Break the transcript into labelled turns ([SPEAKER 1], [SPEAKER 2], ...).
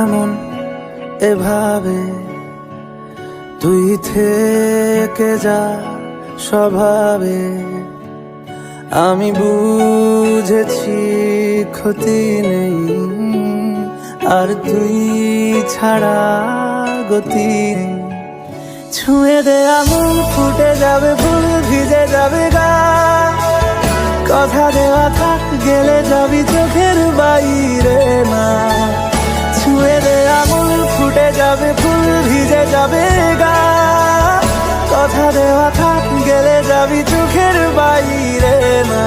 [SPEAKER 1] এমন এভাবে তুই থেকে যা স্বভাবে। আমি বুঝেছি ক্ষতি নেই, আর তুই ছাড়া গতি নেই। ছুঁয়ে দে আঙুল, ফুটে যাবে ফুল, ভিজে যাবে গা। কথা দেওয়া থাক, গেলে যাবি চোখের বাইরে না। ছুঁয়ে দে আঙুল, ফুটে যাবে ফুল, ভিজে যাবে গা। কথা দেওয়া থাক, গেলে যাবি চোখের বাইরে না।